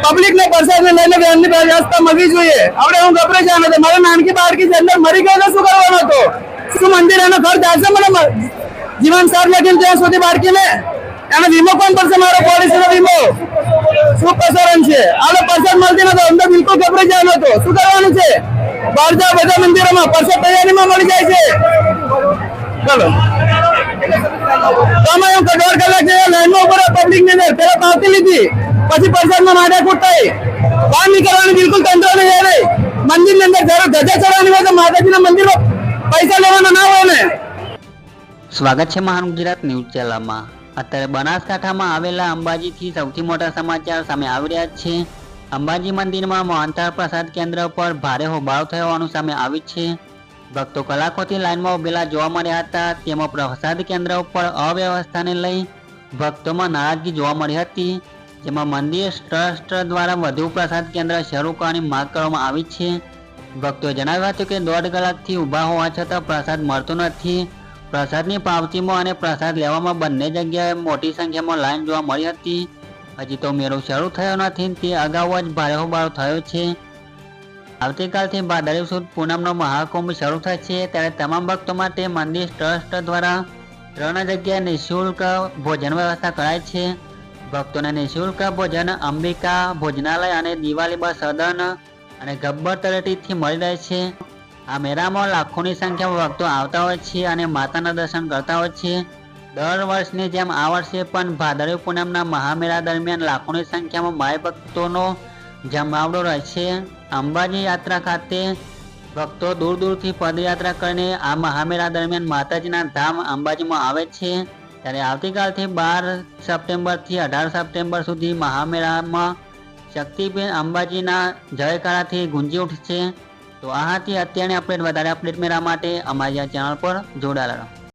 Public ને પ્રસાદ ને લઈને બેનની વ્યવસ્થા મળવી જોઈએ. આપણે હું ગભરાઈ જવાનો હતો. મારા નાનકી બાળકી અંદર મરી ગયો તો શું કરવાનો હતો? શું મંદિર એનો ખર્ચ આવશે? મને જીવન સાર લખીને ત્યાં સુધી બાળકીને એનો વીમો કોણ ભરશે? મારો પોલિસી નો વીમો શું પ્રસારણ છે? આનો પ્રસાદ મળતી નતો. અંદર બિલકુલ ગભરાઈ જવાનો હતો. શું કરવાનું છે? બહાર જાઓ બધા મંદિરોમાં પ્રસાદ તૈયારીમાં મળી જાય છે. ચલો તમે એમ 1.5 કલાક લાઈનમાં ઉભો રહો પબ્લિક ની અંદર. પેલા પાવતી લીધી, પછી પ્રસાદમાં માથાકૂટ થઈ. બહાર નીકળવાની બિલકુલ તંત્ર નહીં આવે. મંદિરની અંદર જયારે ધજા ચડવાની હોય તો માતાજીના મંદિરમાં પૈસા લેવાના ના હોય ને. સ્વાગત છે મહાન ગુજરાત ન્યૂઝ ચેનલમાં. અત્યારે બનાસકાંઠામાં આવેલા અંબાજીથી સૌથી મોટા સમાચાર સામે આવી રહ્યા છે. અંબાજી મંદિરમાં મોહનથાળ પ્રસાદ કેન્દ્ર પર ભારે હોબાળો થયો હોવાનું સામે આવ્યું છે. ભક્તો કલાકોથી લાઇનમાં ઉભેલા જોવા મળ્યા હતા. તેમાં પ્રસાદ કેન્દ્ર ઉપર અવ્યવસ્થાને લઈ ભક્તોમાં નારાજગી જોવા મળી હતી. જેમાં મંદિર ટ્રસ્ટ દ્વારા વધુ પ્રસાદ કેન્દ્ર શરૂ કરવાની માંગ કરવામાં આવી છે. ભક્તોએ જણાવ્યું હતું કે 1.5 કલાકથી ઊભા હોવા છતાં પ્રસાદ મળતો નથી. પ્રસાદની પાવતીમાં અને પ્રસાદ લેવામાં બંને જગ્યાએ મોટી સંખ્યામાં લાઈન જોવા મળી હતી. હજી તો મેળો શરૂ થયો નથી. તે અગાઉ જ ભારે હોબાળો થયો છે. આવતીકાલથી ભાદરવી સુદ પૂનમનો મહાકુંભ શરૂ થશે. ત્યારે તમામ ભક્તો માટે મંદિર ટ્રસ્ટ દ્વારા 3 જગ્યાએ નિઃશુલ્ક ભોજન વ્યવસ્થા કરાય છે. ભક્તોને નિઃશુલ્ક ભોજન અંબિકા ભોજનાલય અને દિવાળી બસ સદન અને ગબ્બર તળેટીથી મળી રહે છે. આ મેળામાં લાખોની સંખ્યામાં ભક્તો આવતા હોય છે અને માતાના દર્શન કરતા હોય છે. દર વર્ષની જેમ આ વર્ષે પણ ભાદરવી પૂનમના મહામેળા દરમિયાન લાખોની સંખ્યામાં માય ભક્તોનો જમાવડો રહેશે. અંબાજી યાત્રા ખાતે ભક્તો દૂર દૂરથી પદયાત્રા કરીને આ મહામેળા દરમિયાન માતાજીના ધામ અંબાજીમાં આવે છે. ત્યારે આવતીકાલથી 12 સપ્ટેમ્બરથી 18 સપ્ટેમ્બર સુધી મહામેળામાં શક્તિપીઠ અંબાજીના જયકારાથી ગુંજી ઉઠશે. તો આ હતી અત્યારની અપડેટ. વધારે અપડેટ મેળવવા માટે અમારી આ ચેનલ પર જોડાયેલા રહો.